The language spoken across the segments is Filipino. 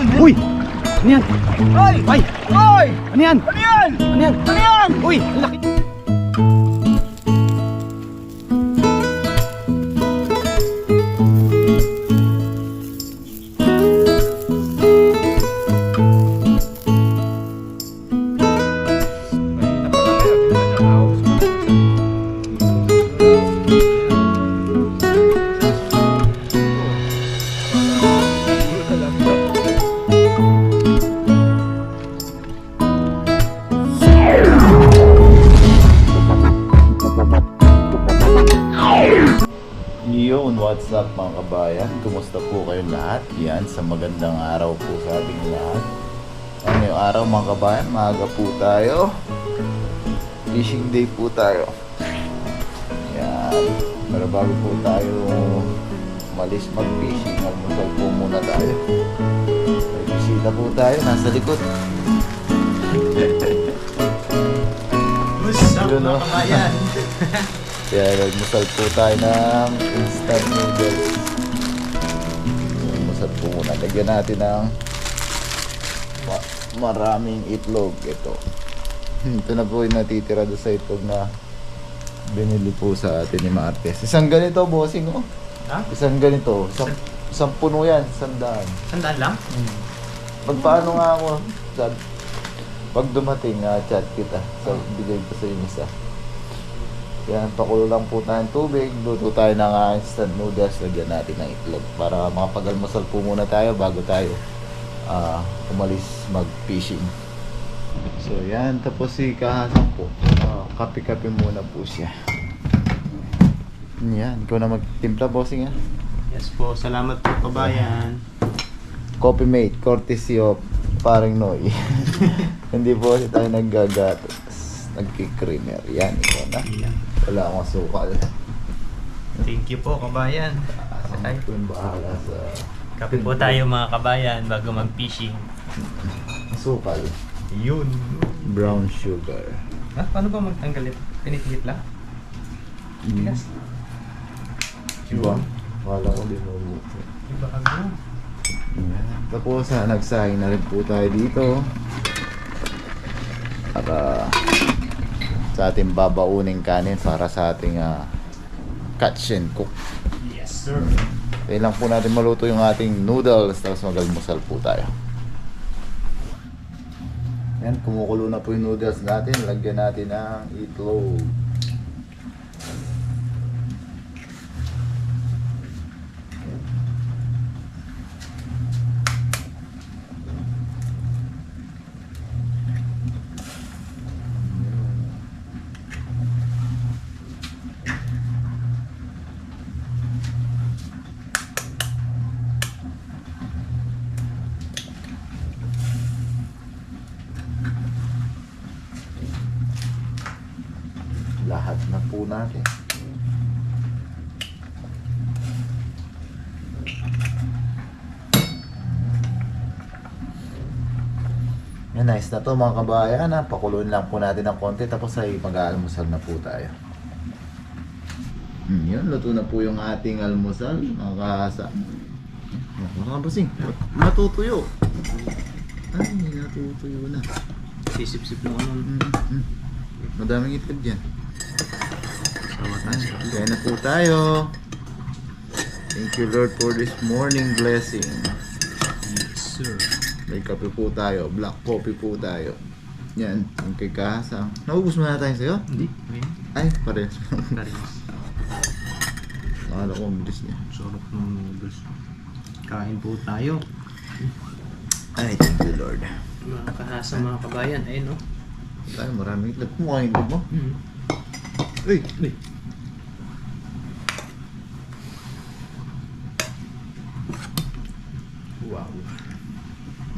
Uy! Ano yan? Ay! Ay! Ay! Ano yan? Ano yan? Ano yan? Ano yan? Uy! Ang laki! Yun, what's up mga kabayan? Kumusta po kayo lahat? Yan, sa magandang araw po sa ating lahat. Ano yung araw mga kabayan? Maaga po tayo. Fishing day po tayo. Yan. Pero bago po tayo malis mag-fishing, magmusal po muna tayo. May bisita po tayo, nasa likod. What's up Yun, mga oh. kabayan? Kaya nagmusal po tayo ng instant noodles. Musal po muna. Lagyan natin ng maraming itlog. Ito. Ito na po yung natitira doon sa itlog na binili po sa atin ni Martes. Isang ganito, bossing, oh. Ha? Isang ganito. Isang puno yan. 100. Sandaan lang? Pagpaano nga ako, pag dumating, chat kita. So, bigay ko sa inyo isa. Yan, pakulo lang po tayong tubig. Luto tayo ng instant noodles. Lagyan natin ng itlog. Para makapag-almusal po muna tayo bago tayo umalis mag-fishing. So yan, tapos si Kahasan po. Kape-kape muna po siya. Yan, ikaw na magtimpla, bossing, ha? Yes po, salamat po kabayan. Coffee mate, courtesy of paring Noy. Hindi po kasi tayo naggagatos. Nagki-creamer. Yan, ikaw na. Yeah. Wala akong asukal. Thank you po kabayan. Ako po yung bahala sa Kape po tayo mga kabayan bago mag-fishing. asukal. Yun. Brown sugar. Ha? Paano ba magtanggal ito? Pinitihit lang? Tigas? Diba? Wala ko din mo. Iba ako. Tapos nagsahing na rin po tayo dito. Para sa ating babauning kanin para sa ating catch and cook. Yes sir. Kaya lang po natin maluto yung ating noodles tapos mag-almusal po tayo. Yan, kumukulo na po yung noodles natin. Lagyan natin ng itlog. Lahat na po natin. Yan, nice na to mga kabayan. Pakuloyin lang po natin ng konti tapos ay mag-aalmusal na po tayo. Yun, luto na po yung ating almusal mga kahasa. Mga kabasing, matutuyo. Ay, natutuyo na. Sisip-sip lang ano. Madaming itlog dyan. Kaya na po tayo. Thank you Lord for this morning blessing. Yes sir. May kape po tayo. Black coffee po tayo. Yan. Yung kay Kahasang. Naubos mo na tayo sa'yo? Hindi. Ayan. Ay, pares. Karis. Akala ko ang bilis niya. Sarap ng noodles. Kain po tayo. Ay, thank you Lord. Mga kahasa mga kabayan, ayun no? Tayo maraming itlog. Mukha yung itlog mo. Uy! Uy. Wow.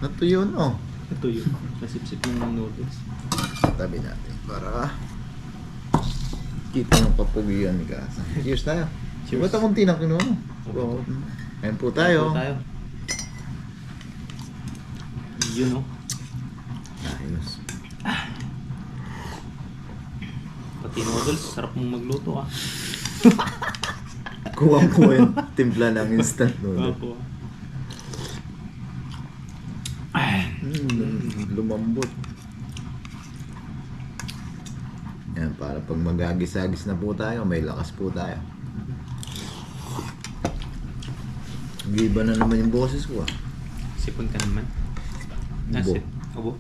Natuyo no. Ito yun. Kasip-sip ng noodles. Tabi natin para kita yung kapugian ni Kahasang. Cheers tayo. Cheers. Ba't akong tinang kinuha mo? Oo. Ayan po tayo. Tayo. Yun no. Ayos. Pati noodles, sarap mong magluto ah. Kuha po yung timpla ng instant noodle. Opo. Lumambot. Yan, para pag magagis-agis na po tayo, may lakas po tayo. Giba na naman yung boses ko ah. Sipon ka naman. Ubo. Nasit. Ubo.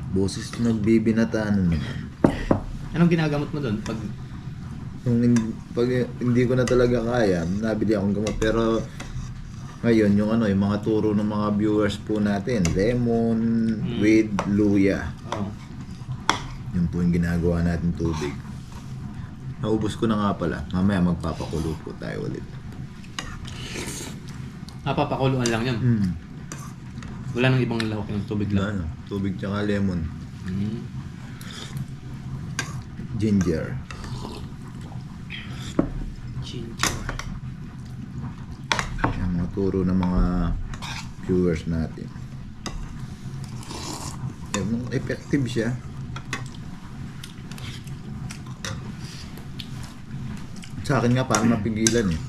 Boses nagbibinataan na naman. Anong ginagamot mo doon? Pag Pag hindi ko na talaga kaya, nabili akong gamot. Pero ngayon, yung yung mga turo ng mga viewers po natin, lemon with luya. oh, Yun po yung ginagawa natin tubig. Naubos ko na nga pala. Mamaya magpapakulo po tayo ulit. papakuluan lang yan. Wala nang ibang lawak ng tubig lang. Tubig tsaka lemon. Mm. Ginger. Ginger. Yan mga turo ng mga viewers natin. Effective siya. Sa akin nga parang napigilan eh.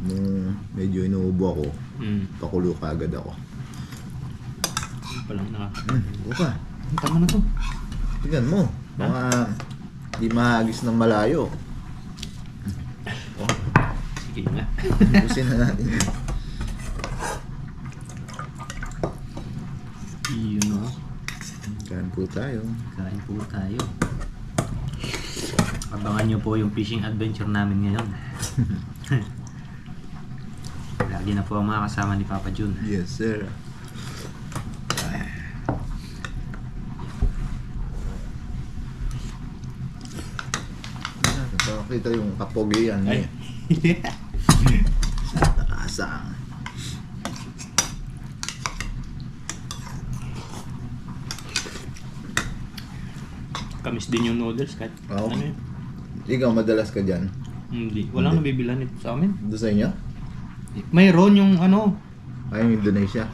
Nung medyo inuubo ako, pakulo ka agad ako. Ano pa lang Buka. Tama na to. Tingnan mo. Baka di mahagis ng malayo. Sige nga. Ubusin na natin yun. Yun o. Kain po tayo. Kain po tayo. Abangan nyo po yung fishing adventure namin ngayon. Lagi na po ang mga kasama ni Papa Jun. Yes, sir. Nakakita yung kapogian niya. Nakasang. Kamis din yung noodles kahit Oo. ano yun. Ikaw, madalas ka dyan? Hindi. Walang nabibilan ito sa amin. Doon sa inyo? Mayroon yung ano, Ay, yung Indonesia.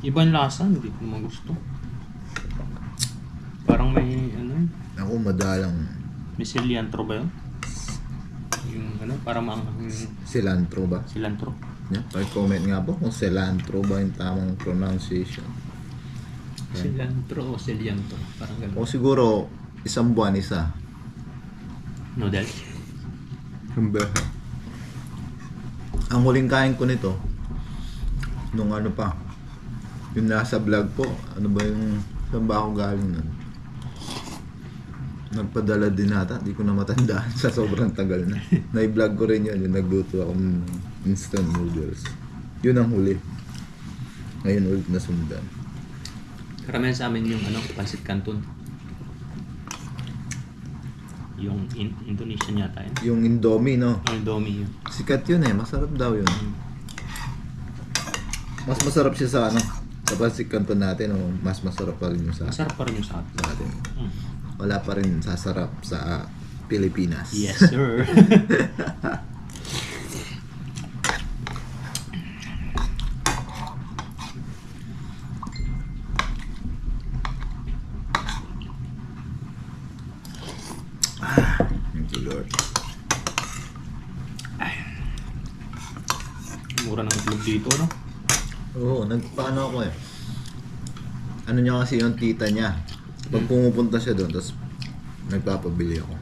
ibang lasa, hindi ko naman gusto. Parang may ano yun, Ako, madalang may cilantro ba yun? Yung ano, parang yung cilantro ba? cilantro. Yeah, comment nga po kung cilantro ba yung tamang pronunciation. Okay. Cilantro o cilantro, parang gano'n. O siguro, isang buwan isa. Noodles? Ang huling kain ko nito, nung ano pa, yung nasa vlog po, ano ba yung, saan ba ako galing nun? Nagpadala din ata, di ko na matandaan sa sobrang tagal na. Na-vlog ko rin yun, yung nagluto ako ng instant noodles. Yun ang huli. Ngayon ulit na sundan. Karamihan sa amin yung ano, pancit canton. Yung Indonesian yata yun. Yung Indomie, no? Ang Indomie yun. Sikat yun eh, masarap daw yun. Mas masarap siya sa ano, sa pancit canton natin, o mas masarap pa rin yung sa Masarap pa rin yung sa atin. atin. Wala pa rin sasarap sa Pilipinas. Yes, sir. Thank you, Lord. Mura ng itlog dito, no? Oo, nagpaano ako eh. Ano niya kasi yung tita niya. Pag pumupunta siya doon, tapos nagpapabili ako.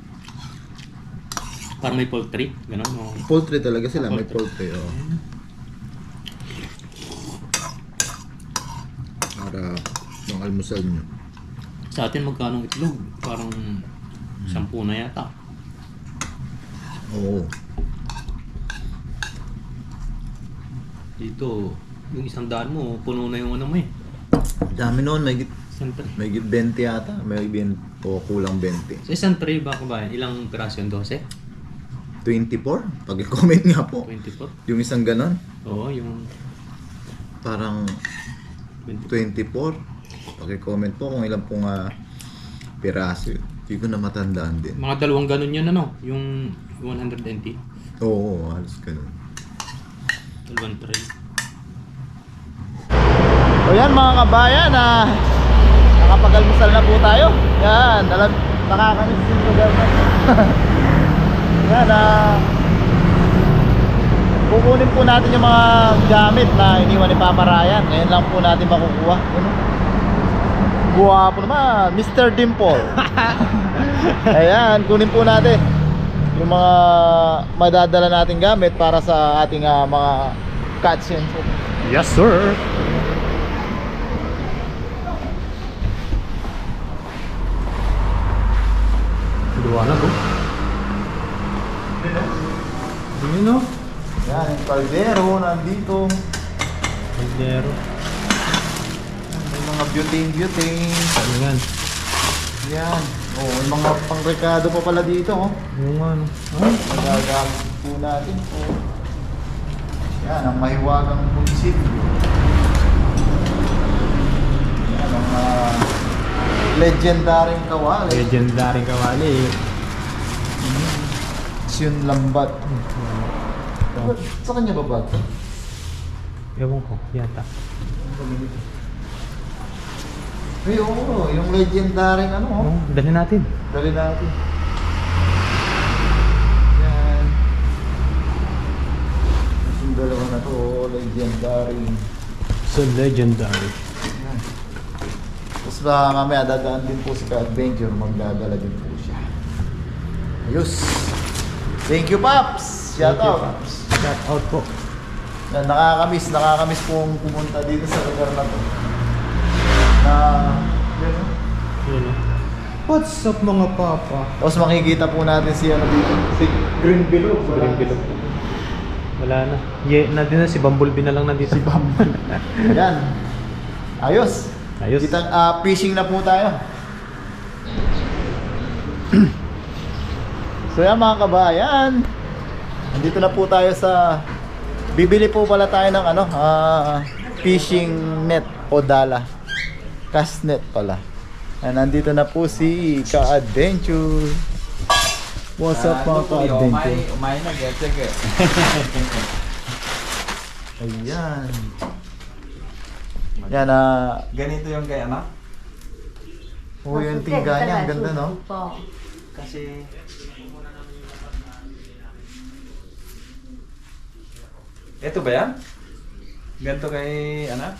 Parang may poultry, gano'n. No? Poultry talaga sila, may Poultry. poultry. Oh. Para pang almusal niyo. Sa atin magkano ang itlog? Parang 10 na yata. Oo. Dito, yung 100 mo, puno na yung ano mo eh. Dami noon, Siyempre. may 20 yata, may 20 o kulang 20. Sa isang tray ba ko ba? Ilang piraso yung 12? 24? Pag-comment nga po. 24? Yung isang ganon, Oo, yung parang 24. 24. Pag-comment po kung ilan pong piraso yun. Hindi ko na matandaan din. Mga dalawang ganun yun ano? Yung 120? Oo, halos ganun. Dalawang tray. So yan mga kabayan, nakapag-almusal na po tayo. Yan, nakakamiss yung lugar na. Yan, kukunin po natin yung mga gamit na iniwan ni Papa Ryan. Ngayon lang po natin makukuha. Guwapo naman, Mr. Dimple. Ayan, kunin po natin yung mga madadala nating gamit para sa ating mga cutscenes. Yes, sir. Liwanag oh. Yun oh. Yan, yung kaldero nandito. Kaldero. May mga butane. Ano yan? Yan. Oh, may mga pangrekado pa pala dito. Oh. Yung ano. Magagamit po natin po. Yan, ang mahiwagang punsit. Yan, ang legendary kawali. Legendary kawali eh. Yun lambat. Sa kanya ba ba? Ewan ko, yata. Ay, oo, yung legendary ano. Oh, dali natin. Dali natin. Yan. Yung dalawa na to, legendary. So legendary. Yan. Tapos mamaya dadaan din po si Ka-Adventure, magdadala din po siya. Ayos. Thank you, Paps! Shout Thank you, out! Paps. Shout out po. Yan, nakakamiss pong pumunta dito sa lugar na to. Na, yun, oh. Yun oh. What's up mga papa? Tapos makikita po natin si ano dito, si Green Below. Green Below. Wala na. Nandito na si Bumblebee na lang nandito. Si Bumblebee. Yan. Ayos. Ayos. Fishing na po tayo. So yan mga kabayan, nandito na po tayo sa bibili po pala tayo ng ano, fishing net o dala. Cast net pala. Nandito na po si Ka-Adventure. What's up mga Ka-Adventure? Umay na, get. Ayan. Yan Ganito yung kay ano? oh, yung tingga niya, ang ganda no? Kasi ito ba yan? Ganito kay ano?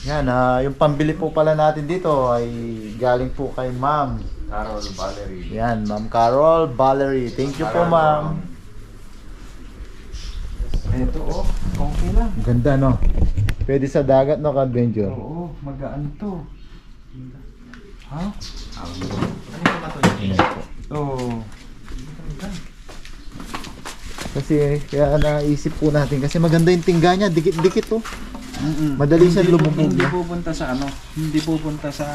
Yan, yung pambili po pala natin dito ay galing po kay Ma'am Carol Valerie. Yan, Ma'am Carol Valerie. Thank you po, Ma'am. Ito oh, okay lang. Ganda, no? Pwede sa dagat, no, Ka-Adventure? Oo, magaan to. Ha? Ano yung mato Yan po. Oo. Kasi, kaya naisip po natin. Kasi maganda yung tingga niya. Dikit-dikit, oh. Madali siya lumubog. Hindi pupunta sa ano? Hindi pupunta sa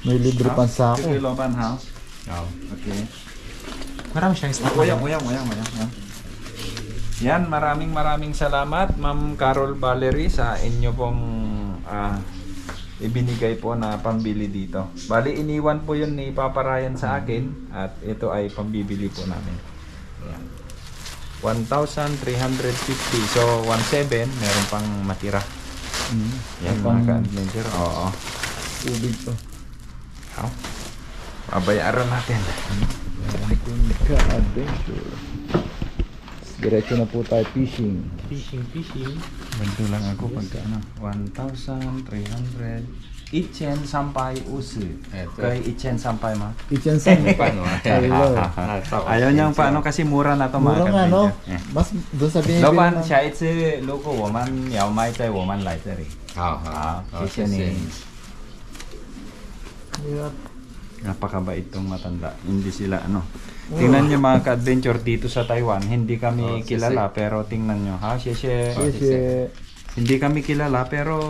May libre pang sako. Kiloban house. Okay. Marami siyang stock. Uyang. Yan, maraming salamat Ma'am Carol Valerie sa inyo pong ibinigay po na pambili dito. Bali, iniwan po yun ni Papa Ryan sa akin at ito ay pambibili po namin. Yan. 1,350. So, 1,700 meron pang matira. Yan mga ka-adventure. Oo. Tubig to. Babayaran natin. Ka-Adventure. Diretso na po tayo fishing. Fishing. Ganito lang ako pagka ano. 1,300. Ichen sampay usu. Kay Ichen sampay ma. Kitchen Paano? Hello. Ayaw niyang paano kasi mura na to mga Mura nga, no? ka-adventure. Mas doon sa binibili 老板， ng- 下一次如果我们要卖在我们来这里。好，谢谢你。 Hirap. Napakabait tong matanda. Hindi sila ano. Tingnan niyo mga ka-adventure dito sa Taiwan, hindi kami kilala pero tingnan niyo ha, sheshe. Kasi, Hindi kami kilala pero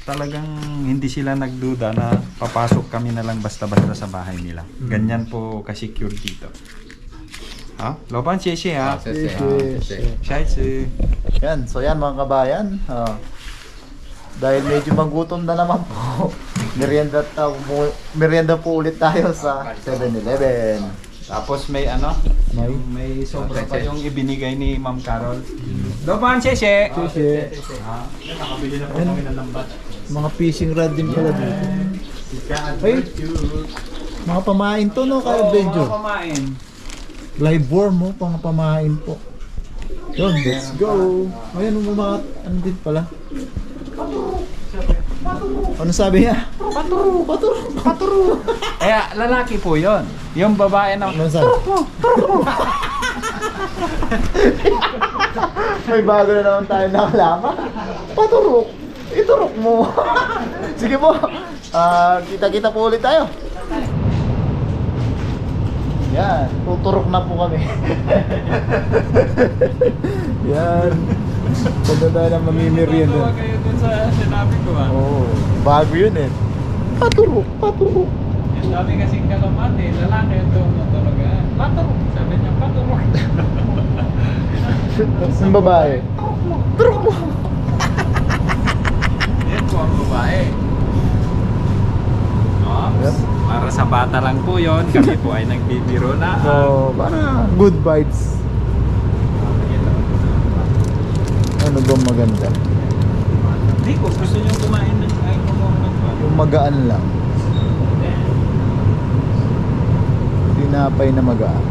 talagang hindi sila nagduda na papasok kami na lang basta-basta sa bahay nila. Ganyan po ka-secure dito. Ha? Lopan, sheshe ha. Sheshe. yan, so yan mga kabayan. Dahil medyo magutom na naman po. Merienda po ulit tayo sa 7-Eleven. Tapos may ano? May sobra pa yung ibinigay ni Ma'am Carol. Lopan, sheshe. Kasi, Nakabili na po kami ng lambat. mga fishing rod din pala dito. Ay, Mga pamain to, no, ka-adventure. Kumain. Live worm mo, pang pamain po. Yun, let's go. Ayan, mga, ano din pala? Ano sabi niya? Paturo, paturo, paturo. Eh, lalaki po yon. Yung babae na... Ano sabi? May bago na naman tayo nakalaman. Paturok. Iturok mo. Sige po. Kita-kita po ulit tayo. Yan. Tuturok na po kami. Yan. Punta tayo ng mamimirienda. Tutuwa kayo dun sa sinabi ko Oo. Bago yun eh. Paturok. Paturok. Yung sabi kasing kakamati, lalaki yung tumutulog. Paturok. Sabi niya, paturok. Yung babae. Turok mo. Yan po ang babae. Yep. Para sa bata lang po yon. Kami po ay nagbibiro na. So, para good vibes. Ano ba maganda? Hindi ko, gusto nyo kumain ng ay kumuha ng pa. Yung magaan lang. Tinapay na magaan.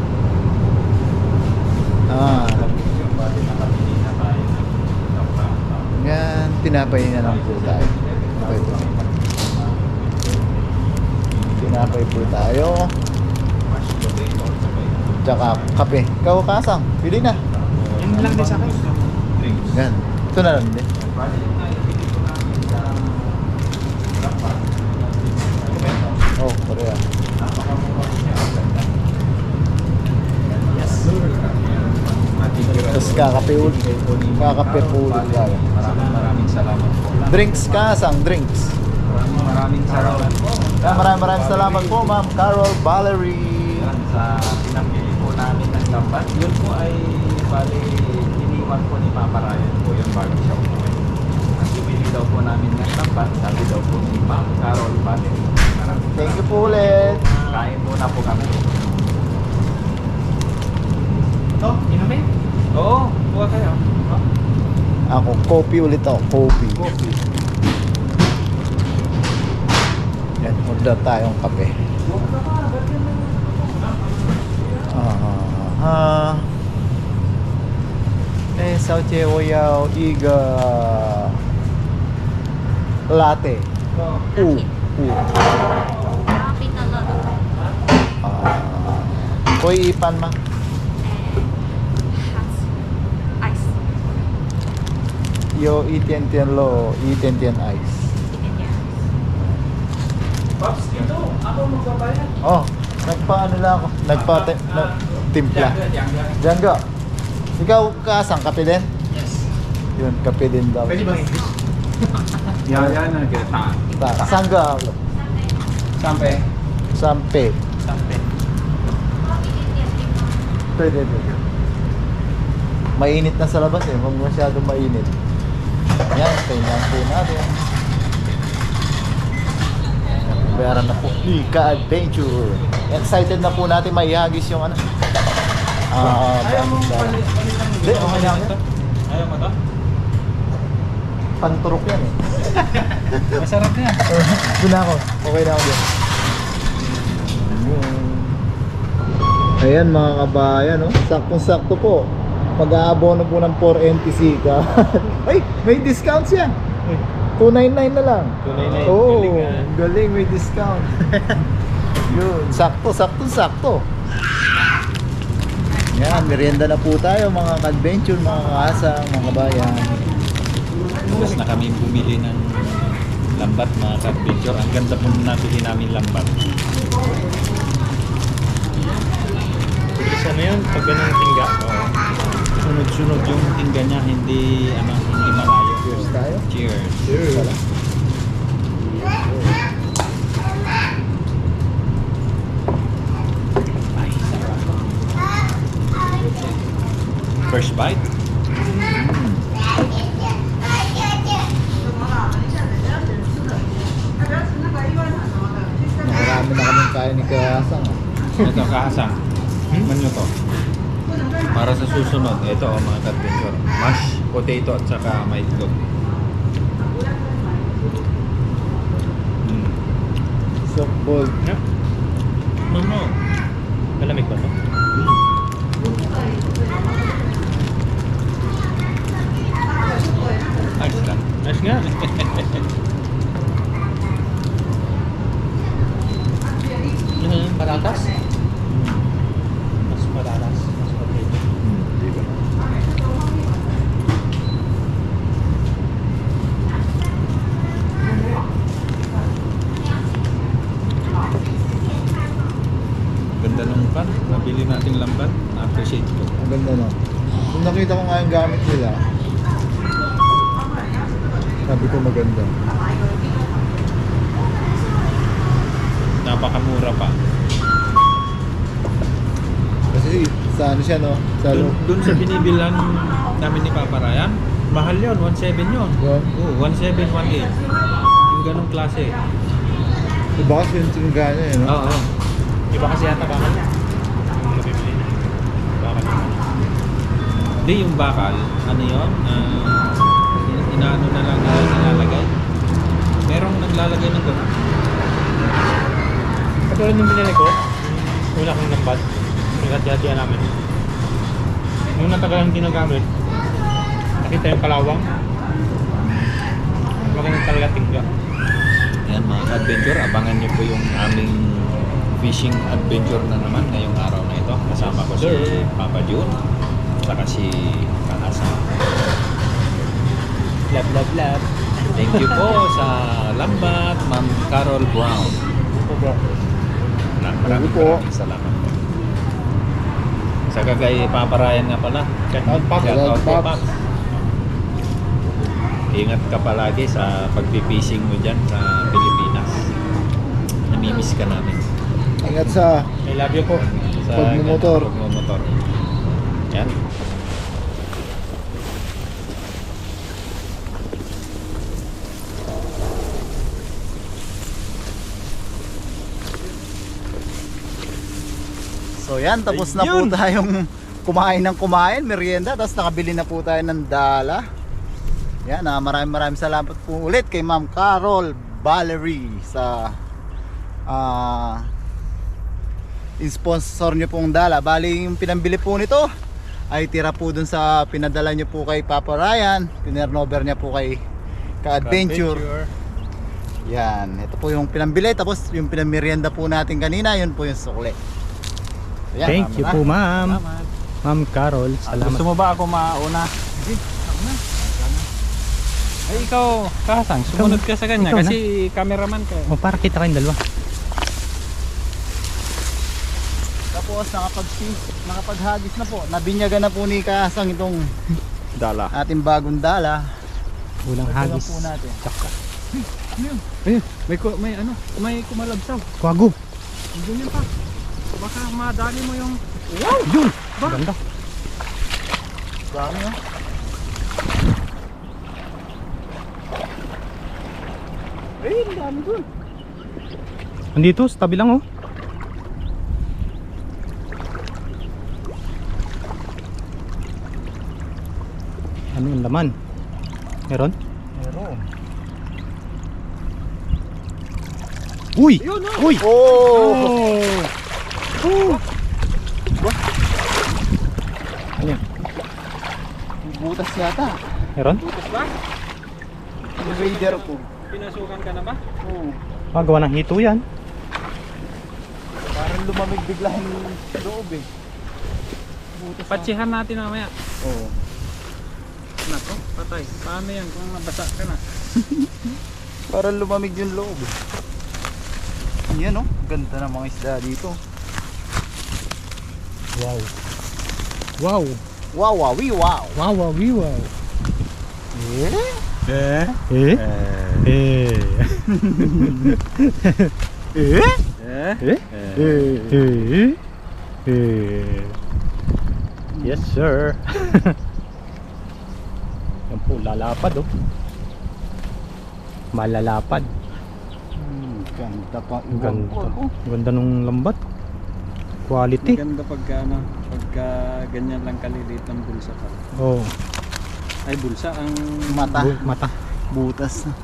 Yan, tinapay na lang po tayo. Okay. Tinapay po tayo. Tsaka kape. Ikaw kasang, pili na. Yan lang din sa akin. Yan. Ito na lang din. Oh, pareha. Tapos kakape ulit. Kakape po ulit tayo. Maraming salamat po. Drinks kasang, drinks. Maraming salamat po. Maraming salamat po, Ma'am Carol Valerie. Sa pinamili po namin ng lambat. Yun po ay bali iniwan po ni Papa Ryan po yung bago siya umuwi. Ang bumili daw po namin ng lambat, sabi daw po ni Ma'am Carol Valerie. Thank you po ulit. Kain muna po kami. Ito, inumin? Oo, buha kayo. Ako, coffee ulit ako. Coffee. Coffee. Yan, order tayong kape. Sao che woyao iga latte. Koi ipan ma. Yo itian-tian lo, itian-tian ice. Pops, ito. Ako magbabayad. Oh, nagpaano lang ako. Timpla. Django. Ikaw kasang kape din? Yes. Yun, kape din daw. Pwede bang English? Yan na kita. Sangga. Sampai. Sampe. Sampe. Pwede. Mainit na sa labas eh. Huwag masyadong mainit. Yan, kailangan po natin. Bayaran na po. Ika Adventure. Excited na po natin maihagis yung ano. Ayaw mo palitan. Hindi, okay lang yan. Ayaw mo to? Panturok yan eh. Masarap yan. Doon na ako. Okay na ako dyan. Ayan mga kabayan, no? Saktong-sakto po. Mag-aabono po ng 4 NTC ka. Ay, may discount siya. 299 na lang. 299. Oo, Galing, ah. galing, may discount. Yun, sakto. Yan, merienda na po tayo mga ka-adventure, mga kaasang, mga kabayan. Bukas na kami bumili ng lambat mga ka-adventure. Ang ganda po nabili namin lambat. Bilis ano yun? Pag ganang tingga? Oo. Sunod-sunod yung tingga niya, hindi malayo. Cheers tayo. Cheers. Cheers. Ay, sarap. First bite? Nakarami na kaming kain ni Kaasang. Ito kahasang. Man nyo to. Para sa susunod, ito mga ka-adventure. Mashed potato at saka may itlog. Softball. Ano? Malamig ba to? Ayos lang. Ayos nga. Patatas? Mas patatas. Mas potato. Di ba? Ganda nung pan. Nabili nating lambat. Appreciate ko. Ang ganda no. Kung nakita ko nga yung gamit nila, sabi ko maganda. Napakamura pa. Kasi sa ano siya no? Sa loob. Doon sa binibilan namin ni Papa Ryan, mahal yun. 1.7 yun. Yun. Oo, 1.7, 1.8. Yung ganong klase. Iba kasi yung tinggana eh no? Oo. Iba kasi yata bakal. Yung nabibili na. Bakal naman. Hindi, yung bakal, ano yun? Inaano na lang na nilalagay. Merong naglalagay ng gano'n. Katulad yung binili ko, yung una kong lambat, nagkatiyatiya namin. Yung natagal ang ginagamit, nakita yung kalawang. Maganda talaga tingga. Yan mga adventure, abangan nyo po yung aming fishing adventure na naman ngayong araw na ito. Kasama ko si Papa June, saka si Kanasa. Love, love, love. Thank you po sa lambat, Ma'am Carol Brown. Maraming salamat po. Saka kay Papa Ryan nga pala. Shout out, Pop. Shout out po, Pops. Pops. Ingat ka palagi sa pagpipishing mo dyan sa Pilipinas. Namimiss ka namin. Ingat sa I love you po. Sa Pagmumotor. Pagmumotor. Yan. So yan, tapos na po tayong kumain ng kumain, merienda, tapos nakabili na po tayo ng dala. Yan, maraming salamat po ulit kay Ma'am Carol Valerie sa sponsor nyo pong dala. Bali yung pinambili po nito ay tira po dun sa pinadala nyo po kay Papa Ryan, pinernover niya po kay Ka-Adventure. Yan, ito po yung pinambili, tapos yung pinamerienda po natin kanina, yun po yung sukle. Ayan, Thank you po, ma'am. Salamat. Ma'am Carol, salamat. Gusto mo ba ako mauna? Ay, ikaw, Kasang, sumunod ka sa kanya ikaw na. kasi cameraman ka. O, para kita kayong dalawa. Tapos nakapaghagis na po. Nabinyagan na po ni Kasang itong Dala. ating bagong dala. Ulang Ito na hagis. po natin. Tsaka. Ayun, may kumalabsaw. Kwago. Ganyan pa. Baka madali mo yung... Wow! Yun! Ganda. Dami oh. Ayun, dami dun. Andito, sa tabi lang oh. Ano yung laman? Meron? Meron. Uy! Yun oh. Uy! Oh! Oh! Ano yan? Butas yata. Meron? Butas ba? Yung radar ko. Pinasukan ka na ba? Oo. Magawa ng hito yan. Parang lumamig bigla yung loob eh. Butas na. Patsihan natin mamaya. Oo. Nako, patay. Paano yan kung nabasa ka na? Parang lumamig yung loob eh. Yan oh. Ganda ng mga isda dito. Wow. Wow. Wow, wow, wee, wow. Wow, wow, wee, wow. Eh? Eh? Eh? Eh? Eh? Eh? Eh? Eh? Yes, sir. Yan po, lalapad oh. Malalapad. Ganda pa. Ganda. Ganda nung lambat. Quality. Maganda pagka ganyan lang kaliliit ng bulsa pa. Oh, Ay, bulsa ang... Mata. mata. Butas na.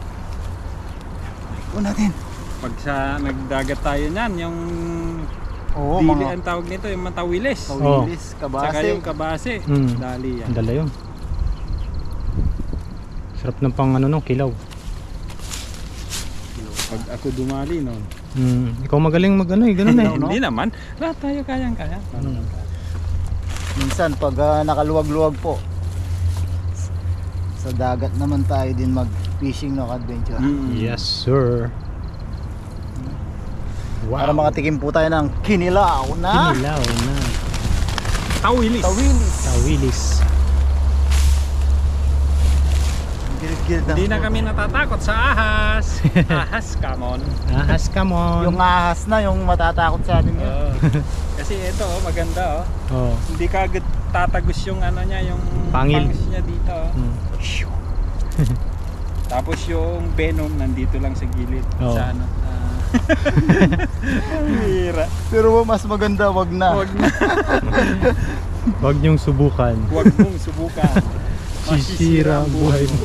Ito natin. Pag sa nagdagat tayo niyan, yung Oo, Dili mga ang tawag nito, yung matawilis. kawilis, Saka kabase. yung kabase. Dali yan. Ang dala yun. Sarap ng pang ano no, kilaw. Pag ako dumali noon. Ikaw magaling mag ano eh, ganun eh. Hindi naman. Lahat tayo kayang-kaya. Minsan pag nakaluwag-luwag po, sa dagat naman tayo din mag-fishing no adventure. Yes sir. Para makatikim po tayo ng kinilaw na Kinilaw na. Tawilis. tawilis. Tawilis. Gilid-gilid Hindi na po. kami natatakot sa ahas. Ahas, come on. Ahas, come on. Yung ahas na, yung matatakot sa atin yun. Oo. Kasi ito, maganda oh. Oh. Hindi ka agad tatagos yung ano niya, yung Pangil. fangs niya dito. Tapos yung venom nandito lang sa gilid. Oo. Sa ano. Hira. Pero mas maganda, wag na. Huwag na. Huwag niyong subukan. Huwag mong subukan. Sisira ang buhay mo.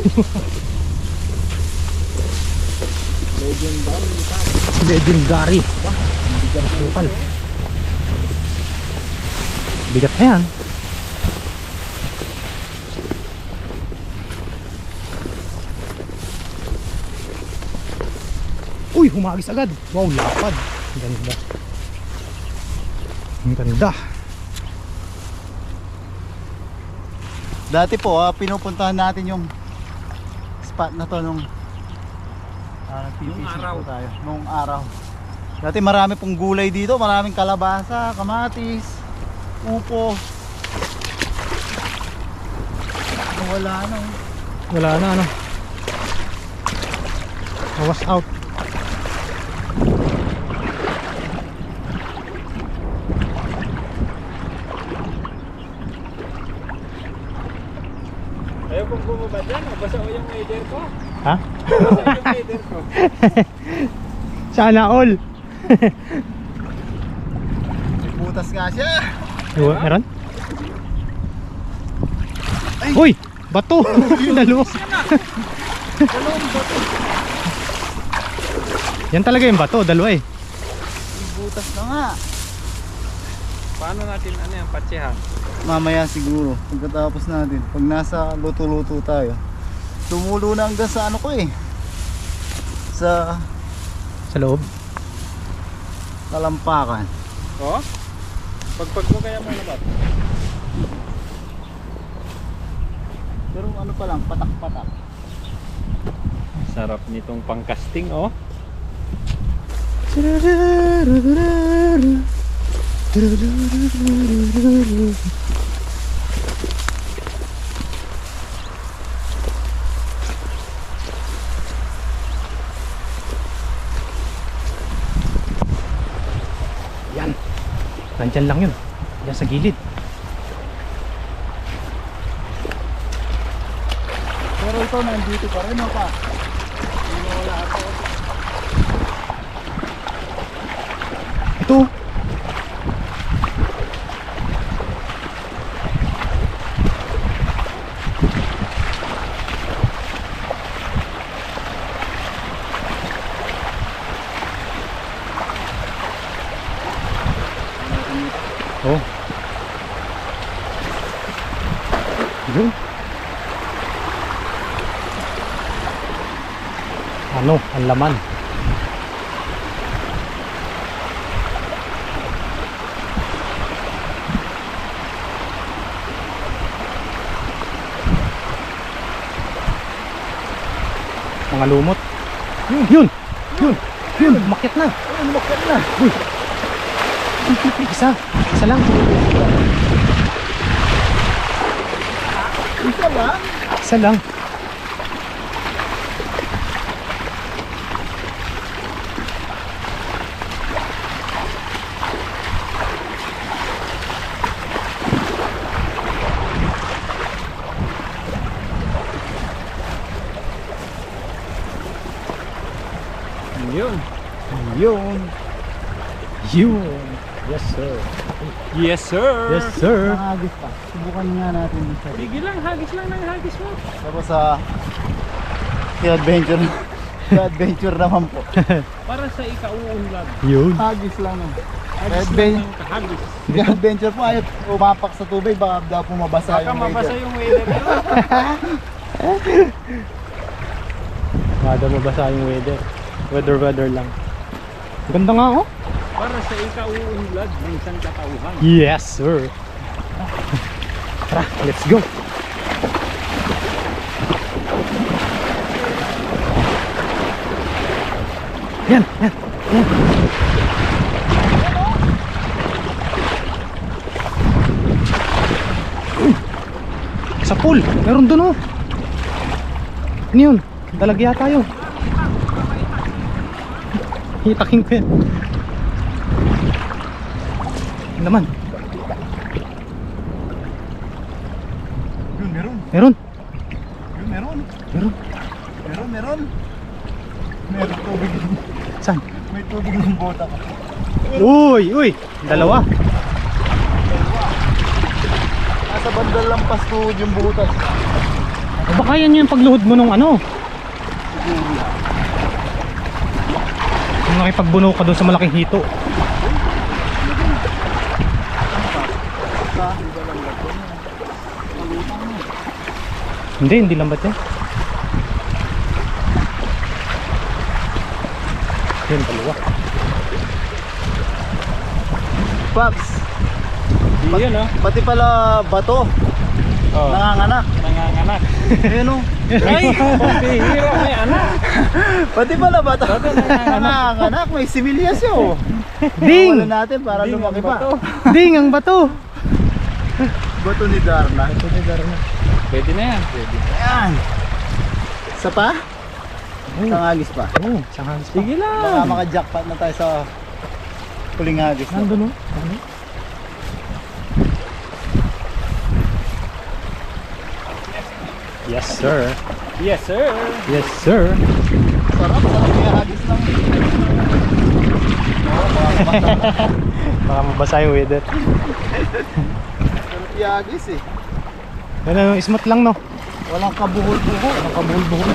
Legendary. Bigat sukal. Bigat na yan. Uy, humagis agad. Wow, lapad. Ang ganda. Ang ganda. Dati po, pinupuntahan natin yung spot na to nung nag-fishing araw. po tayo. Nung araw. Dati marami pong gulay dito, maraming kalabasa, kamatis, upo. Wala na. Wala na ano. Was out. Ayaw kong bumaba dyan. Basa ko yung leader ko. Ha? Basa yung leader ko. Sana all. May butas nga siya. Meron? Uy! Bato! Dalawa. Yan talaga yung bato, dalawa eh. May butas na nga. Paano natin ano yung patsehan? Mamaya siguro, pagkatapos natin, pag nasa luto-luto tayo. Tumulo na hanggang sa ano ko eh. Sa Sa loob. talampakan. Oh? Pagpag mo kaya muna ba? Pero ano pa lang, patak-patak. Sarap nitong pangkasting oh. Yan. Nandyan lang yun. Yan sa gilid. Pero ito nandito pa rin, pa. Wala ako. Ito. Oh. Yun. Ano, ang laman. Mga lumot. Yun. Umakyat na. Uy. Isa lang. Isa lang. Yun. Yun. Yes sir. Yes sir. Yes sir. Nakagis pa. Subukan nga natin isa. Sige lang, hagis lang ng hagis mo. Tapos adventure. Adventure naman po. Para sa ikauunlad. Yun. Hagis lang naman. Adventure po, ayaw umapak sa tubig, baka daw po mabasa Baka yung mabasa weather. yung weather. Baka mabasa yung weather. Weather lang. Ganda nga oh. Para sa ikauunlad ng isang katauhan. Yes sir. Tara, let's go. Yan. Sa pool, meron dun oh. Ano yun? Dalag yata yun. Hitaking ko yan. Ano naman? Yun, meron. Meron. Yun, meron. Meron. Meron. Meron tubig. Saan? May tubig ng bota ka. Uy! Dalawa. Nasa bandal lang pastuhod yung butas. Baka yan yung pagluhod mo nung ano. Kung nakipagbuno ka doon sa malaking hito. Hindi lambat yan. Yan, dalawa. Paps, Yun oh. pati pala bato. Oh. Nanganganak. Nanganganak. Ayun oh. Ay! Pambihira may anak. Pati pala bato. Nanganganak. May similyas yun. Ding! Wala natin para lumaki pa. Ding ang bato! Bato ni Darna. Pwede na yan. Pwede. Ayan. Isa pa? Sangagis pa. Oo, sangagis pa. Sige lang. Baka maka-jackpot na tayo sa huling hagis. Nandun oh. Ano? Yes sir. Yes sir. Yes sir. Sarap yung hagis lang. Baka mabasa yung weather. Sarap yung hagis eh. Ano, smooth lang no? Walang kabuhol-buhol. Walang kabuhol-buhol.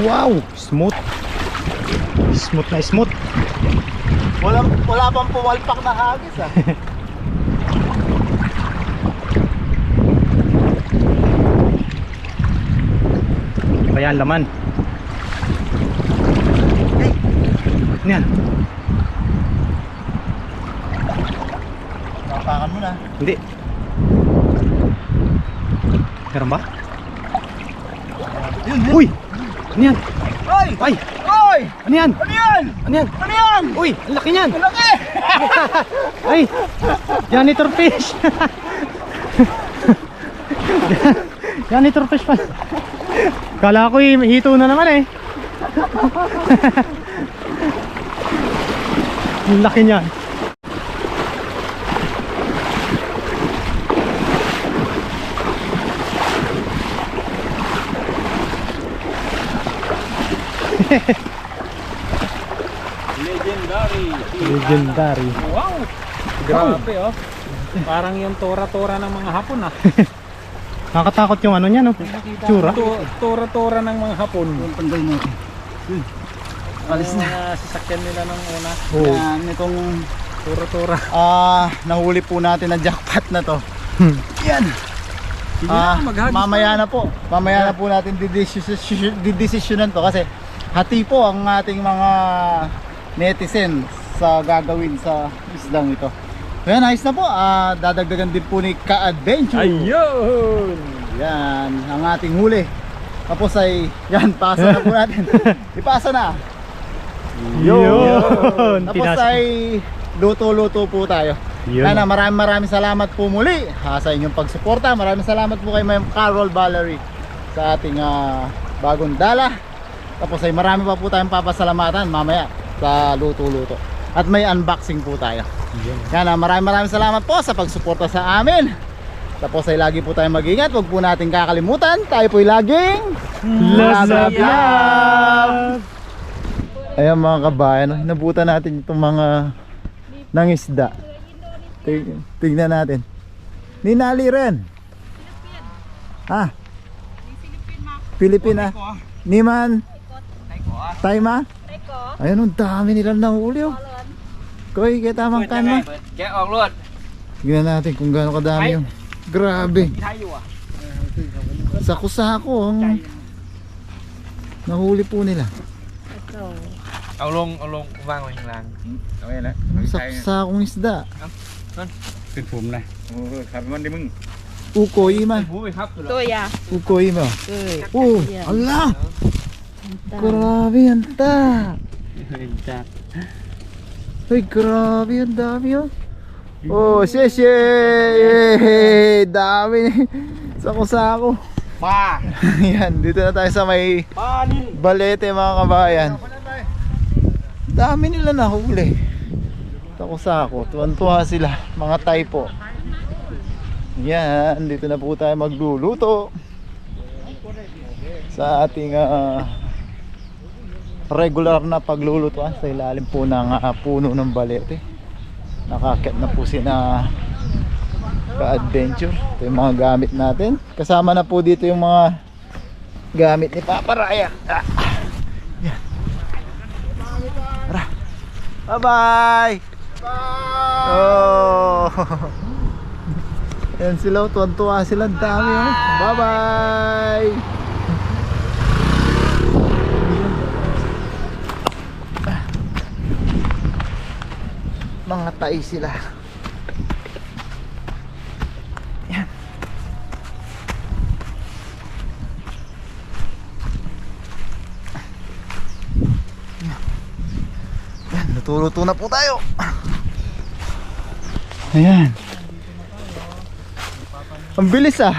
Wow! Smooth! Smooth na smooth! Wala pang pumalpak na hagis ah. Iba yan laman. Ano yan? Tapakan mo na. Hindi. Meron ba? Yun, Uy! Ano yan? Ay! Ay! Ay! Ano yan? Ano yan? Ano yan? Ano yan? Uy! Ang laki niyan! Ang laki! Ay! Janitor fish! Janitor fish pa. Kala ko hito na naman eh. Ang laki niyan. Legendary. Legendary. Wow. Grabe oh. Parang yung tora-tora ng mga Hapon ah. Nakakatakot yung ano niya no? Tsura. Tora-tora ng mga Hapon. Tanggal natin. Alis na. Sasakyan nila ng una. Oh. Yan, itong Tora-tora. nahuli po natin na jackpot na to. Yan. Sige na, maghagis Mamaya na po. Mamaya na po natin didesisyonan to kasi hati po ang ating mga netizen sa gagawin sa islang ito. Kaya ayos na po. Dadagdagan din po ni Ka-Adventure. Ayun! Yan, ang ating huli. Tapos ay, yan, pasa na po natin. Ipasa na. Yun! Tapos ay, luto-luto po tayo. Yun. Yan, maraming salamat po muli sa inyong pagsuporta. Maraming salamat po kay Ma'am Carol Valerie sa ating bagong dala. Tapos ay marami pa po tayong papasalamatan mamaya sa luto-luto. At may unboxing po tayo. Yan, maraming salamat po sa pagsuporta sa amin. Tapos ay lagi po tayong mag-ingat. Huwag po natin kakalimutan. Tayo po ay laging Love! Ayan mga kabayan, hinabutan natin itong mga nangisda. Tingnan natin. Ninali rin. Ah. Pilipina. Niman. Taima. Ayun, ang dami nilang nahuli oh. Koy, kaya tamang kan mo. Kaya ang luwad. Tingnan natin kung gaano kadami yung. Grabe. Sako-sako ang nahuli po nila. Ulong vang hoành làng. Okay na. Sako-sakong isda. Phùm này. Sabi mo di mong. Ukoy man. Tôi à? Ukoy mo. Ala! Grabe yan ta. Ay, grabe yan, dami oh. Oh, sheshe! Dami. Sako-sako. Pa. Yan, dito na tayo sa may Balete mga kabayan. Dami nila nahuli. Sako-sako, tuwan-tuwa sila, mga typo. Yan, dito na po tayo magluluto sa ating regular na paglulutuan sa ilalim po ng puno ng balete. Nakakit na po sina ka-adventure. Ito yung mga gamit natin. Kasama na po dito yung mga gamit ni Papa Ryan. Yan. Tara. Bye-bye! Oh. Yan sila, tuwan-tuwa sila, dami oh. Bye-bye! Mga tai sila. Yan. Yan, luto-luto na po tayo. Ayan. Ang bilis ah.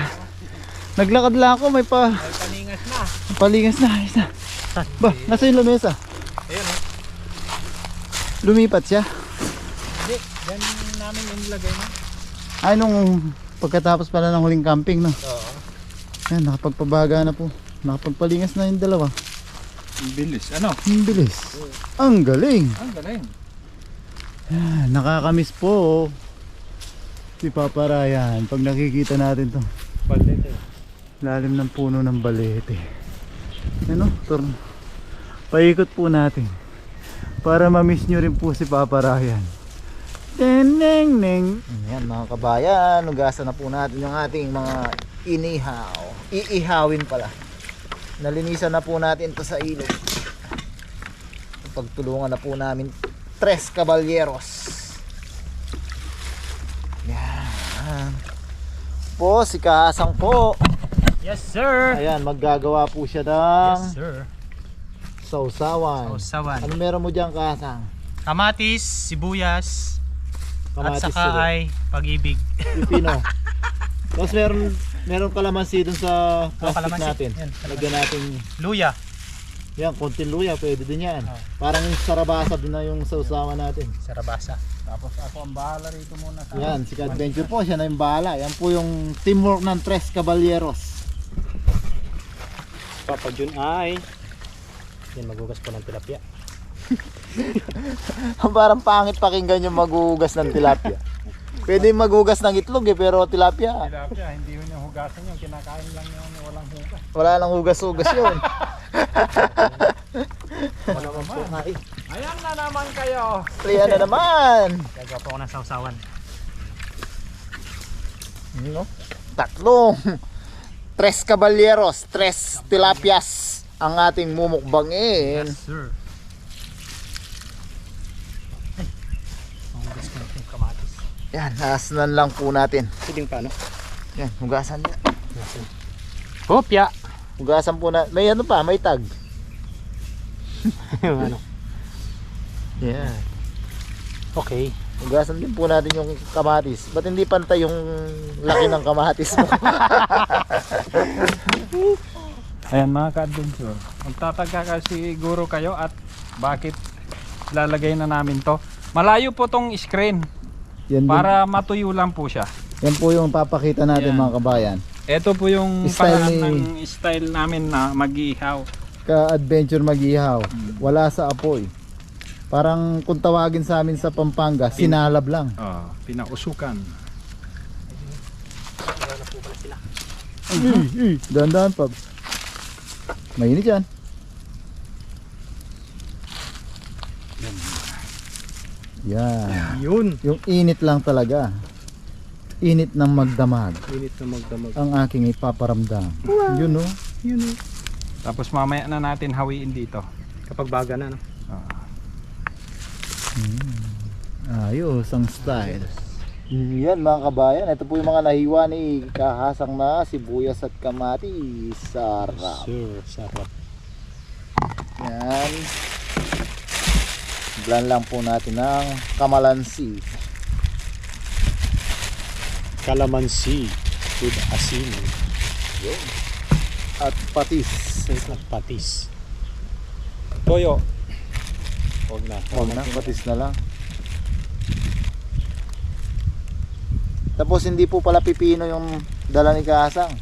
Naglakad lang ako, may palingas na. Palingas na, ayos na. Ba, nasa yung lamesa? Ayun oh. Lumipat siya? Hindi, yan namin inilagay na. Ay, nung pagkatapos pala ng huling camping, no? Oo. Ayan, nakapagpabaga na po. Nakapagpalingas na yung dalawa. Ang bilis, ano? Ang bilis. Ang galing. Ang galing. Ayan, nakakamiss po si Papa Ryan pag nakikita natin to. Balete. Lalim ng puno ng balete. Ano? Paikot po natin para ma-miss nyo rin po si Papa Ryan. Neng. Ayan mga kabayan, hugasan na po natin yung ating mga inihaw. Iihawin pala. Nalinisan na po natin to sa ilog. Pagtulungan na po namin 3 caballeros. Yan. Po, si Kaasang po. Yes sir. Ayan, maggagawa po siya ng sir. sausawan. Sausawan. Ano meron mo dyan, Kaasang? Kamatis, sibuyas, Kamatis at saka sila. ay pag-ibig. Pipino. Tapos meron kalamansi dun sa plastic kalamansi. natin. Yan, Lagyan natin, Luya. yan, konting luya, pwede din yan. Parang yung sarabasa din na yung sausawan natin. Sarabasa. Tapos ako ang bahala rito muna sa Yan, si Ka-Adventure po, siya na yung bahala. Yan po yung teamwork ng 3 caballeros. Papa Jun ay yan, magugas po ng tilapia. Parang pangit pakinggan yung maghuhugas ng tilapia. Pwede yung maghugas ng itlog eh, pero tilapia, Tilapia, hindi yun yung hugasan yun. Kinakain lang yun, walang hugas. wala nang hugas-hugas yun. Wala po nga eh. Ayan na naman kayo. Kaya na naman. Gagawa po ako ng sausawan. No? Tatlong 3 caballeros, 3 tilapias ang ating mumukbangin. sir. Ay, mahugas ko na yung kamatis. Yan, hasnan lang po natin. Pwedeng paano? Yan, hugasan niya. Kopya. Hugasan po na. May ano pa, may tag. Ano? Yan. Okay. Hugasan din po natin yung kamatis. Ba't hindi pantay yung laki ng kamatis mo? Ayan mga ka-adventure, magtatagka kasi siguro kayo at bakit lalagay na namin to. Malayo po tong screen Yan, para matuyo lang po siya. yan po yung papakita natin Yan. mga kabayan. Ito po yung Style paraan ni- ng style namin na mag-ihaw. Ka-adventure mag-ihaw. Wala sa apoy. Parang kung tawagin sa amin sa Pampanga, sinalab lang. Pinausukan. Dahan-dahan, Pabs. Mainit yan. Yan. Yun. Yung init lang talaga. Init ng magdamag. Init na magdamag. Ang aking ipaparamdam. Yun, no? Tapos mamaya na natin hawiin dito. Kapag baga na, no? Ayos ang style. Yan mga kabayan, ito po yung mga nahiwa ni kahasang na sibuyas at kamatis. Sarap. Sure, sarap. Yan. Blan lang po natin ng kamalansi. Calamansi with asin At patis. at patis. Toyo. Huwag na. Huwag na, patis na lang. Tapos hindi po pala pipino yung dala ni kahasang.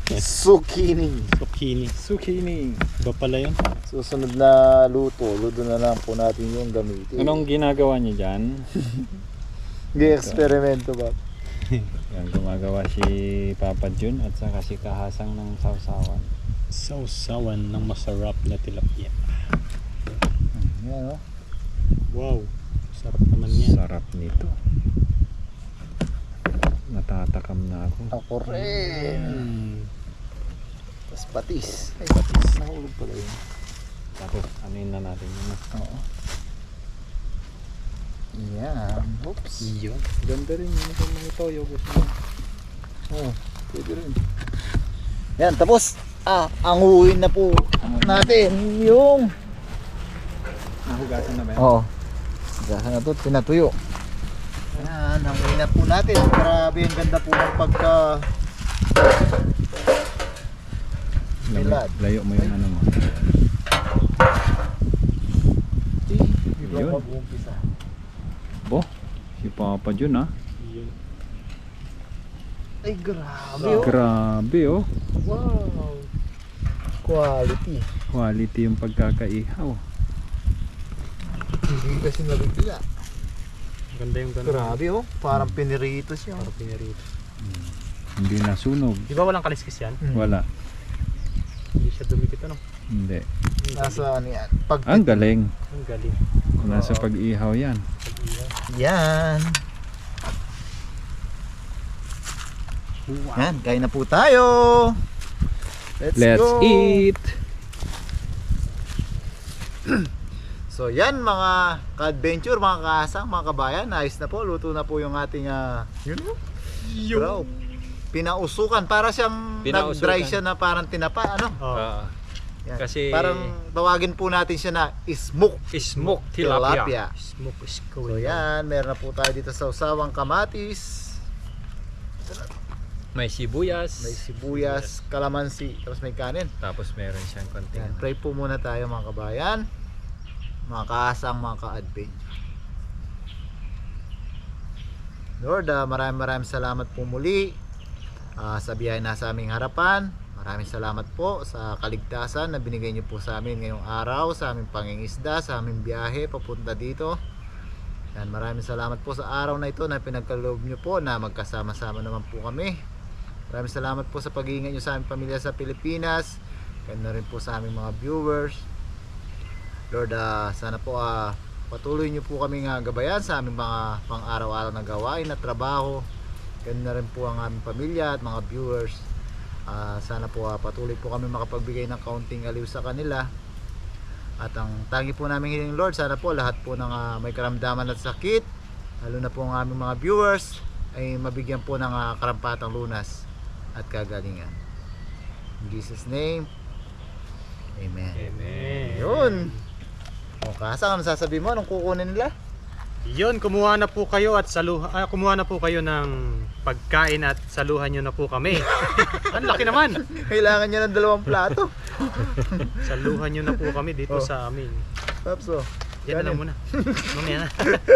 Zucchini. Zucchini. Iba pala yun. Susunod na luto na lang po natin yung gamitin. Anong ginagawa niyo dyan? Hindi, eksperimento ba? Yan, gumagawa si Papa Jun at saka si kahasang ng sausawan. Sausawan ng masarap na tilapia. Yan, oh. Wow. Sarap naman yan. Sarap nito. Natatakam na ako. Ako rin. Tapos patis. Ay, patis. Nahulog pala yun. Tapos anuin na natin yun. Oo. Yan. Oops. Yun. Ganda rin yun. Ito mga toyo. Gusto mo. Oo. Pwede rin. Yan. Tapos, anguhin na po natin yung... Nahugasan na ba yan? Oo. Hugasan na to. Pinatuyo. Yan. Anguhin na po natin. Grabe yung ganda po ng pagka... Bilad. Layo mo yung ano mo. Yun. Bo, si Papa Jun ha. Yun. Ay, grabe oh. Grabe oh. Wow. Quality. Quality yung pagkakaihaw. Hindi kasi nabigla. Ganda yung ganda. Grabe oh. Parang pinirito siya. Parang pinarito. Hindi nasunog. Di ba walang kaliskis yan? Wala. Hindi siya dumikit, ano? Hindi. Nasa ano yan? Pag Ang galing. Ang galing. Nasa pag-ihaw yan. yan. Yan, kain na po tayo. Let's go. eat. So yan mga ka-adventure, mga kahasang, mga kabayan, ayos na po, luto na po yung ating bro, pinausukan, para siyang Pinausukan. nag-dry siya na parang tinapa, ano? Oh. Yan. Kasi- parang tawagin po natin siya na Smoke tilapia. Smoke is So going on. yan, meron na po tayo dito sa usawang kamatis, May sibuyas. may sibuyas, kalamansi, tapos may kanin. Tapos meron siyang konting. Yan, pray po muna tayo mga kabayan, mga kahasang, mga ka-adventure. Lord, maraming salamat po muli sa biyahe na sa aming harapan. Maraming salamat po sa kaligtasan na binigay niyo po sa amin ngayong araw, sa aming pangingisda, sa aming biyahe papunta dito. Yan, maraming salamat po sa araw na ito na pinagkaloob niyo po na magkasama-sama naman po kami. Maraming salamat po sa pag-iingat niyo sa aming pamilya sa Pilipinas. Kaya na rin po sa aming mga viewers. Lord, sana po patuloy niyo po kami gabayan sa aming mga pang-araw-araw na gawain at trabaho. Kaya na rin po ang aming pamilya at mga viewers. Sana po patuloy po kami makapagbigay ng kaunting aliw sa kanila. At ang tangi po namin hiling Lord, sana po lahat po ng may karamdaman at sakit, lalo na po ang aming mga viewers, ay mabigyan po ng karampatang lunas at kagalingan. In Jesus name, Amen. Amen. Yun. O kahasang, ano sasabihin mo? Anong kukunin nila? Yun, kumuha na po kayo at kumuha na po kayo ng pagkain at saluhan nyo na po kami. Ang laki naman. Kailangan niya ng 2 plato. Saluhan nyo na po kami dito sa amin. Papso. Yan na lang muna. Mamaya na.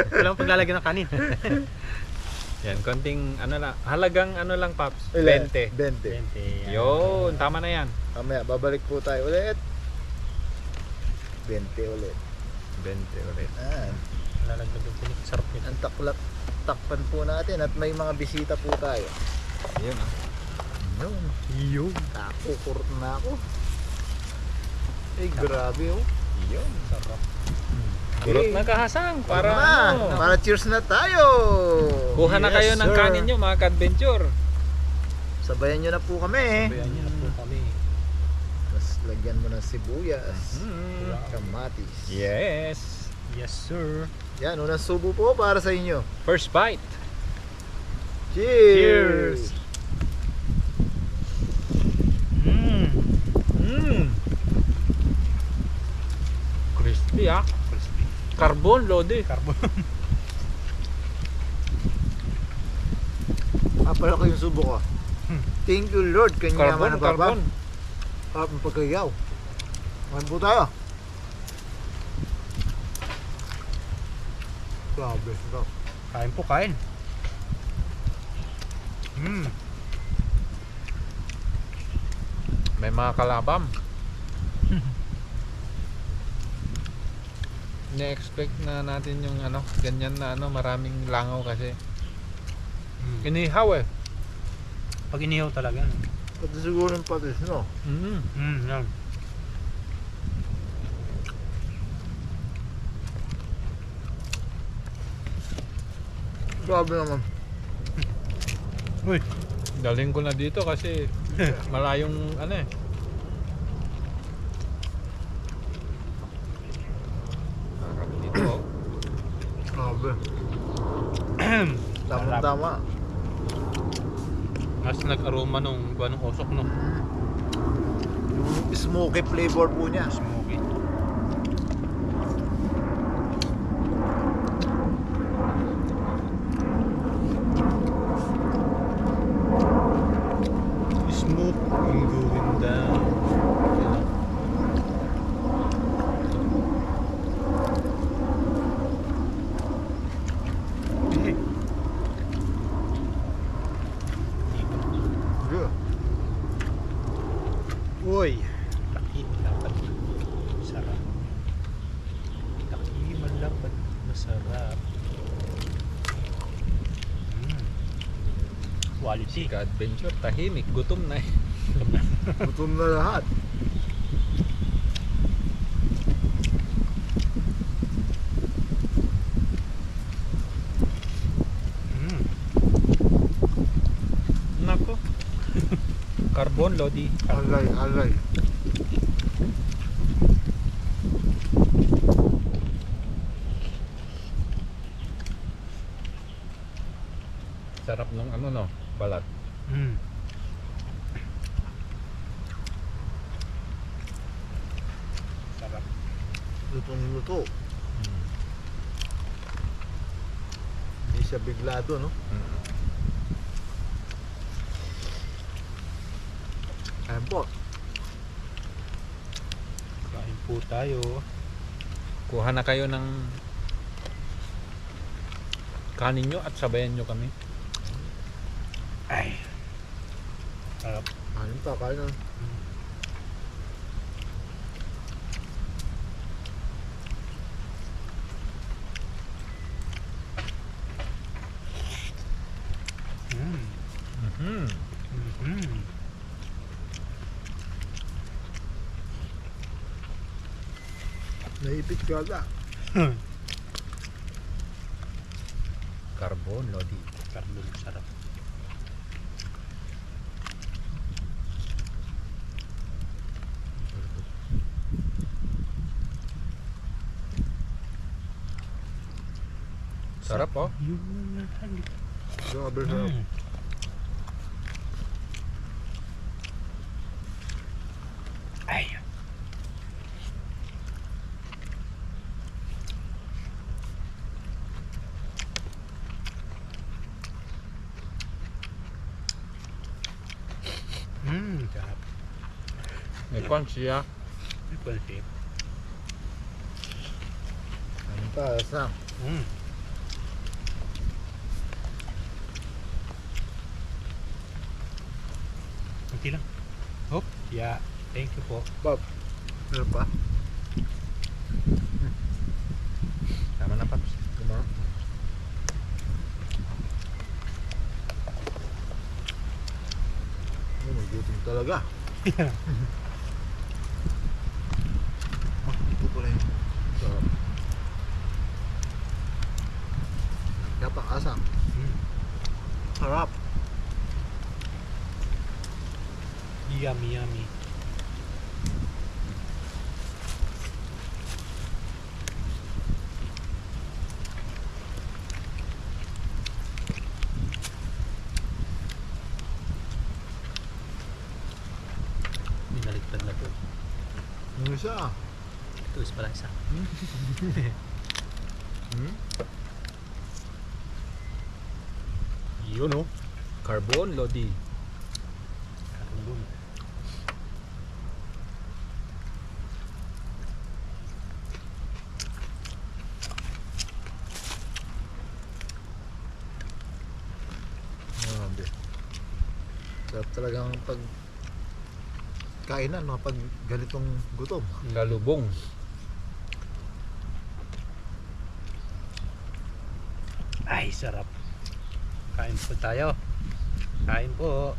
Walang paglalagyan ng kanin. Yan, konting ano lang. Halagang ano lang, Paps. 20. 20. Yun, tama na yan. Mamaya, babalik po tayo ulit. 20 ulit. 20 ulit. Lalaglag yung tinik. Sarap nito. Ang takpan po natin at may mga bisita po tayo. Yun ah. Yun. Nakukurot na ako. Eh, grabe oh. Yun. Sarap. Kurot na kahasang para Para cheers na tayo. Kuha na kayo ng sir. kanin nyo mga ka-adventure. Sabayan nyo na po kami. Sabayan niyo na po kami. Tapos lagyan mo ng sibuyas. Kamatis. Yes. Yes, sir. Yan, unang subo po para sa inyo. First bite. Cheers! Crispy ah. Carbon, Lodi. Carbon. Pala ko yung subo ko. Thank you Lord. Kanya naman Carbon, na baba. carbon. Ang pagkayaw. Kain po tayo. Grabe. Sarap. Kain po, kain. May mga kalabam. Ne-expect na natin yung ano, ganyan na ano, maraming langaw kasi. Inihaw eh. Pag inihaw talaga. Pati siguro yung patis, no? Yan. Grabe naman. Uy. Daling ko na dito kasi malayong ano eh. Sarap dito oh. Grabe. Tama-tama. Mas nag-aroma nung osok, no? Yung smoky flavor po niya. Smoky. Smoke going down. Yeah. Uy. Takip dapat masarap. Takip dapat masarap. Quality. Ka-adventure, tahimik, gutom na eh. Gutom na lahat. Nako. Carbon, Lodi. Alay, alay. Sarap nung ano no, balat. Sarap. Lutong-luto. Hindi siya biglado, no? Ayan po. Kain po tayo. Kuha na kayo ng kanin nyo at sabayan nyo kami. Ay. Sarap. Kain pa, kain na. Naipit ka na. Carbon, Lodi. Carbon, sarap. Sarap oh. Grabe sarap. Ay. Sarap. May crunchy ah. Quality. Kain pa, asam. Kunti lang. Hop. Yeah. Thank you po. Bob. Ano pa? Tama na, Paps. Diba? Oh, may gutom talaga. Ito pala yun. Sarap. Dapat asam. Sarap. Yummy, yummy. Binaliktad na to. Yung isa. Ito is pala isa. Yun, oh. Carbon, Lodi. Kakambong. Grabe. Sarap talagang pag kainan, no? Pag ganitong gutom. Galubong. Ay, sarap. Kain po tayo. Kain po.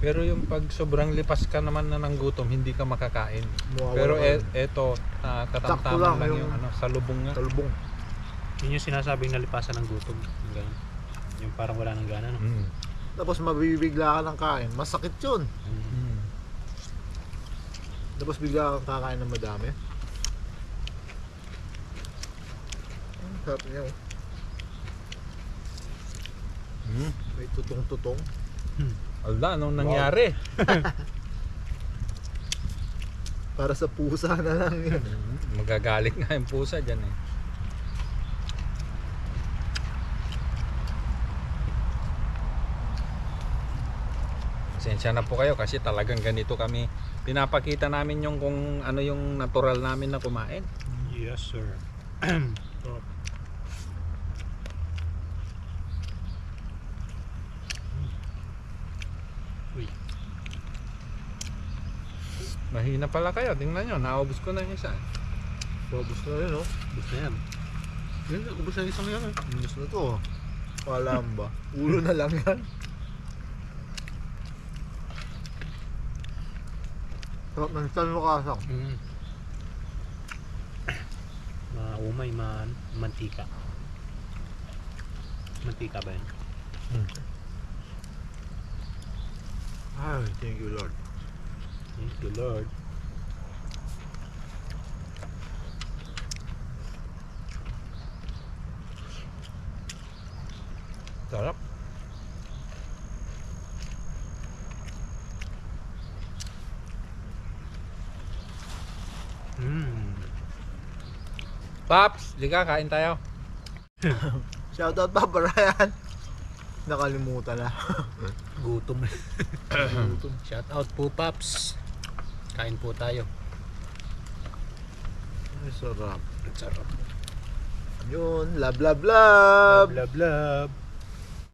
Pero yung pag sobrang lipas ka naman na ng gutom, hindi ka makakain. Mawawala Pero ka. eto, Sakto katamtaman lang lang yung- yung ano, salubong nga. Talbong. Yun yung sinasabing nalipasan ng gutom. Yung ganun. Yung parang wala nang gana, no? Mm. Tapos mabibigla ka ng kain. Masakit yun. Mm. Tapos bigla kang kakain ng madami. Sarap niya, oh. Mm. May tutong-tutong. Ala, anong nangyari? Para sa pusa na lang yun. Magagalit nga yung pusa dyan eh. Pasensya na po kayo kasi talagang ganito kami. Pinapakita namin yung kung ano yung natural namin na kumain. Yes, sir. Uy. Mahina pala kayo, tingnan nyo, naubos ko na yung isa. Ubus na rin, oh. Gusto na yan. Yun, ubos na isang yan. Ubus na to, oh. Alam ba? Ulo na lang yan. Sarap ng salukasang. Mm. Maumay, mantika. Mantika ba yun? Ay, thank you, Lord. Thank you, Lord. Sarap. Paps, liga, kain tayo. Shoutout pa, Brian. Nakalimutan na. Gutom. Shout out po, Paps. Kain po tayo. Ay, sarap. Sarap. Yun, love, love, love. Love, love.